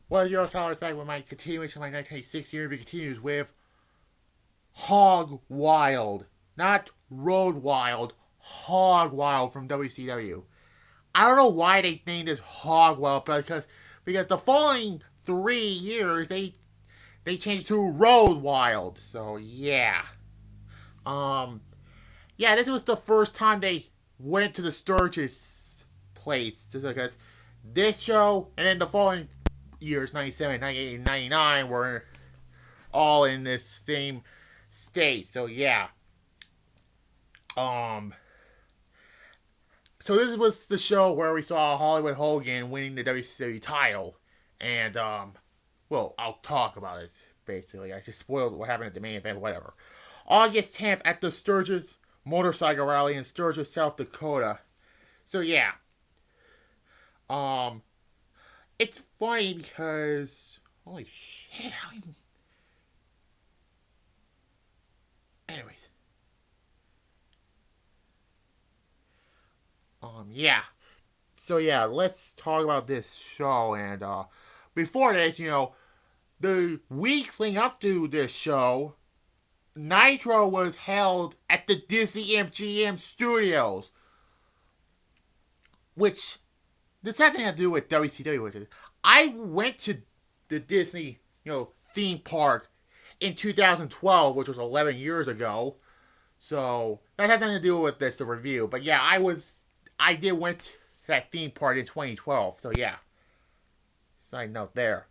Well, your Tyler's back with my continuation of my 1986 year. We continues with Hog Wild. Not Road Wild. Hog Wild from WCW. I don't know why they named this Hog Wild, because the following 3 years they changed it to Road Wild. So yeah. Um yeah, this was the first time they went to the Sturgis place. Just because this show and then the following years, 97, 98, and 99, were all in this same state. So yeah. Um so this was the show where we saw Hollywood Hogan winning the WCW title. And well, I'll talk about it basically. I just spoiled what happened at the main event, whatever. August 10th at the Sturgis Motorcycle Rally in Sturgis, South Dakota. So yeah. Um it's funny because holy shit, anyways. Yeah. So yeah, let's talk about this show. And before this, the weeks leading up to this show, Nitro was held at the Disney MGM Studios, which this has nothing to do with WCW. Which is, I went to the Disney, theme park in 2012, which was 11 years ago. So that has nothing to do with this, the review. But yeah, I did went to that theme park in 2012. So yeah, side note there.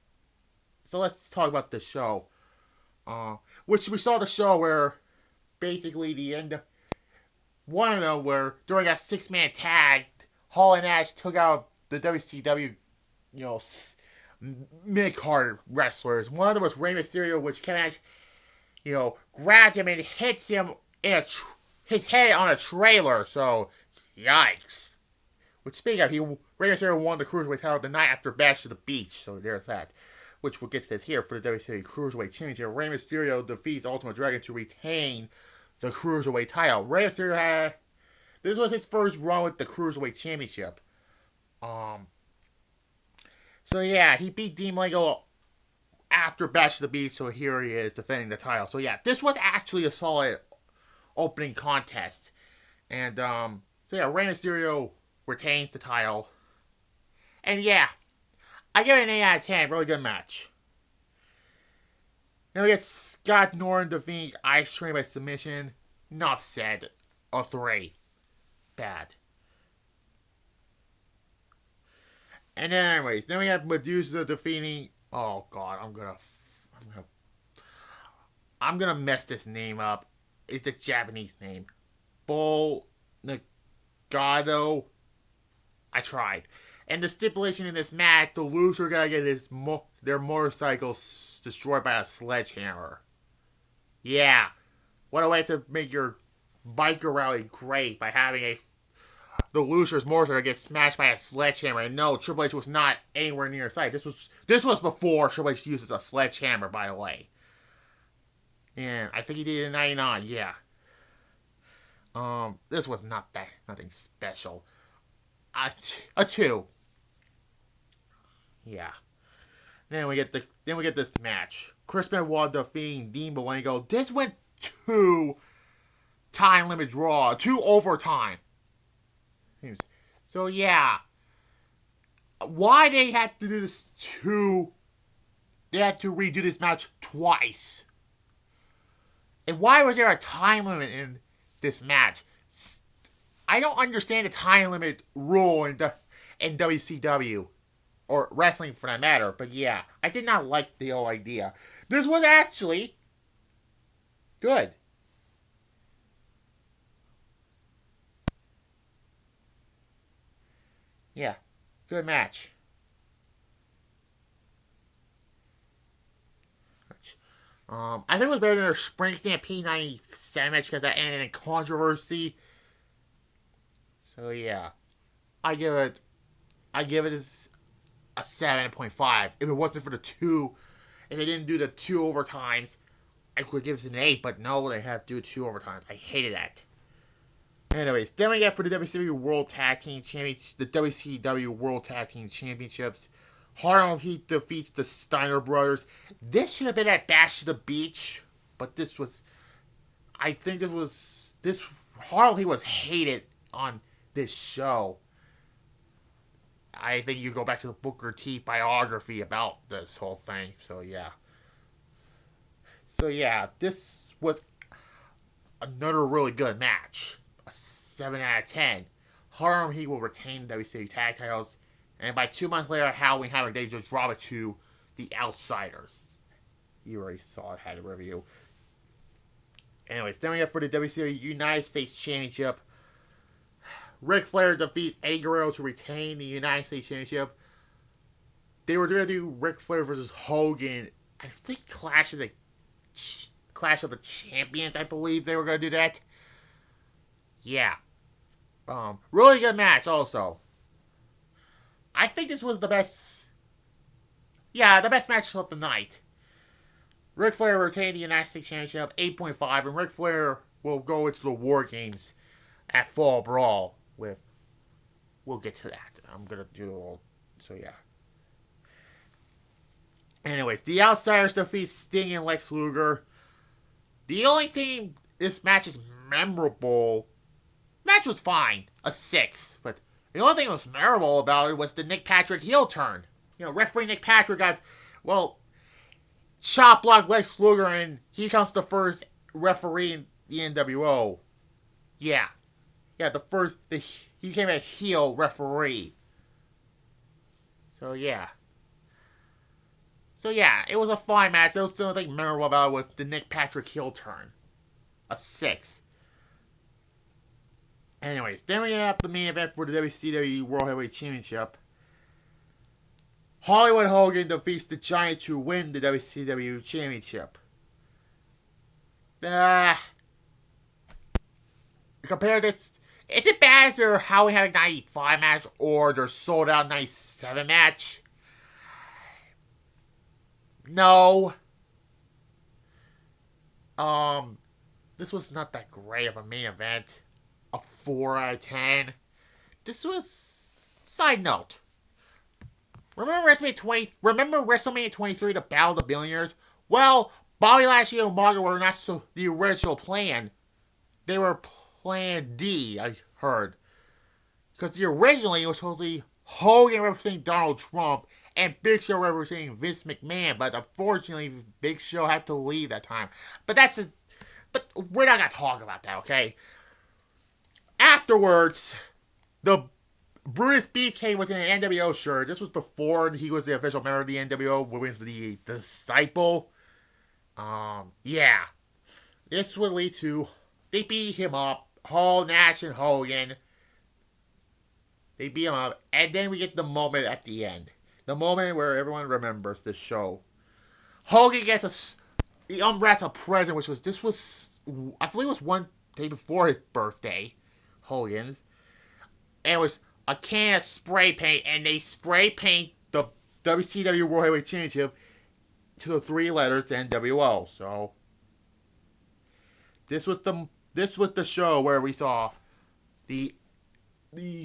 So let's talk about the show. Which we saw the show where basically the end, one of them where during that 6-man tag, Hall and Nash took out the WCW, mid-card wrestlers. One of them was Rey Mysterio, which Kevin Nash, grabbed him and hits him in his head on a trailer. So, yikes. Which, speaking of, Rey Mysterio won the Cruiserweight title the night after Bash to the Beach. So there's that. Which we'll get to this here for the WCW Cruiserweight Championship. Rey Mysterio defeats Ultimate Dragon to retain the Cruiserweight title. Rey Mysterio this was his first run with the Cruiserweight Championship. So yeah, he beat Dean Malenko after Bash to the Beach, so here he is defending the title. So yeah, this was actually a solid opening contest. And so yeah, Rey Mysterio retains the title. And yeah, I give it an 8 out of 10. Really good match. Then we get Scott Norton defeating Ice Train by submission. Not said. A 3. Bad. And then anyways, then we have Medusa defeating. Oh god, I'm gonna mess this name up. It's a Japanese name. Bull Nagado. I tried. And the stipulation in this match, the loser gotta get their motorcycles destroyed by a sledgehammer. Yeah. What a way to make your biker rally great by having the loser's motorcycle get smashed by a sledgehammer. And no, Triple H was not anywhere near sight. This was before Triple H uses a sledgehammer, by the way. And I think he did it in 99, yeah. This was nothing special. A 2. Yeah. Then we get this match. Chris Benoit defeating Dean Malenko. This went 2 time limit draw, 2 overtime. So yeah. Why they had to do this they had to redo this match twice. And why was there a time limit in this match? I don't understand the time limit rule in WCW. Or wrestling for that matter. But yeah, I did not like the whole idea. This was actually good. Yeah, good match. I think it was better than their Spring Stampede 97 match because that ended in controversy. So yeah, I give it a 7.5. If it wasn't for if they didn't do the 2 overtimes, I could give it an 8. But no, they have to do 2 overtimes. I hated that. Anyways, then we get for the WCW World Tag Team Championships, the WCW World Tag Team Championships. Harlem Heat defeats the Steiner brothers. This should have been at Bash to the Beach, but this was, I think this Harlem Heat was hated on this show. I think you go back to the Booker T biography about this whole thing. So yeah, this was another really good match. A 7 out of 10. Harlem Heat will retain the WCW tag titles, and by 2 months later, Halloween Havoc, they just drop it to the Outsiders. You already saw it, had a review. Anyways, then we have for the WCW United States Championship. Ric Flair defeats Aguero to retain the United States Championship. They were going to do Ric Flair versus Hogan. I think Clash of the Champions, I believe they were going to do that. Yeah. Really good match also. I think this was the best. Yeah, the best match of the night. Ric Flair retained the United States Championship, 8.5, and Ric Flair will go into the War Games at Fall Brawl with. We'll get to that. I'm gonna do all. So yeah. Anyways, the Outsiders defeat Sting and Lex Luger. The only thing this match is memorable. Match was fine, a 6, but the only thing that was memorable about it was the Nick Patrick heel turn. You know, referee Nick Patrick got, chop block Lex Luger, and he becomes the first referee in the NWO. Yeah, he became a heel referee. So yeah, it was a fine match. The only thing memorable about it was the Nick Patrick heel turn, a 6. Anyways, then we have the main event for the WCW World Heavyweight Championship. Hollywood Hogan defeats the Giant to win the WCW Championship. Compare this. Is it bad as their Halloween Havoc 95 match or their Sold Out 97 match? No. This was not that great of a main event. A 4 out of 10. This was. Side note. Remember WrestleMania 23, the Battle of the Billionaires? Well, Bobby Lashley and Umaga were not the original plan. They were Plan D, I heard. Because originally it was supposed to be Hogan representing Donald Trump and Big Show representing Vince McMahon. But unfortunately, Big Show had to leave that time. But we're not going to talk about that, okay? Afterwards, the Brutus Beefcake was in an NWO shirt. This was before he was the official member of the NWO, was the Disciple. Yeah. This would lead to, they beat him up, Hall, Nash, and Hogan. They beat him up, and then we get the moment at the end. The moment where everyone remembers the show. Hogan gets he unwraps a present, I believe it was one day before his birthday. Hogan's. And it was a can of spray paint, and they spray paint the WCW World Heavyweight Championship to the 3 letters NWO. So this was the show where we saw the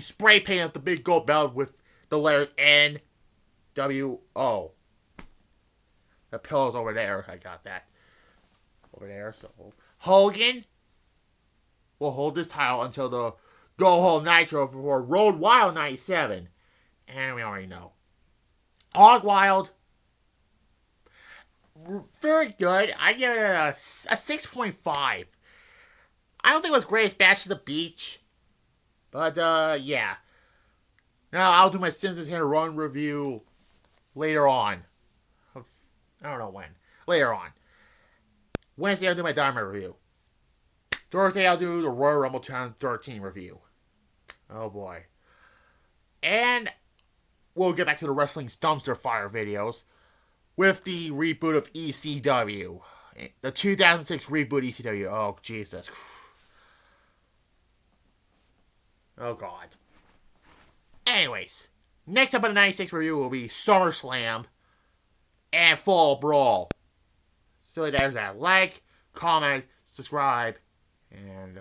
spray paint of the big gold belt with the letters NWO. The pillow's over there. I got that over there. So Hogan will hold this title until the Go Home Nitro for Road Wild 97. And we already know. Hog Wild. Very good. I give it a 6.5. I don't think it was great as Bash to the Beach. But, yeah. Now, I'll do my Simpsons Hand Run review later on. I don't know when. Later on. Wednesday, I'll do my Dynamite review. Thursday, I'll do the Royal Rumble 2013 review. Oh, boy. And we'll get back to the Wrestling's Dumpster Fire videos with the reboot of ECW. The 2006 reboot ECW. Oh, Jesus. Oh, God. Anyways, next up on the 96 review will be SummerSlam and Fall Brawl. So there's that. Like, comment, subscribe, and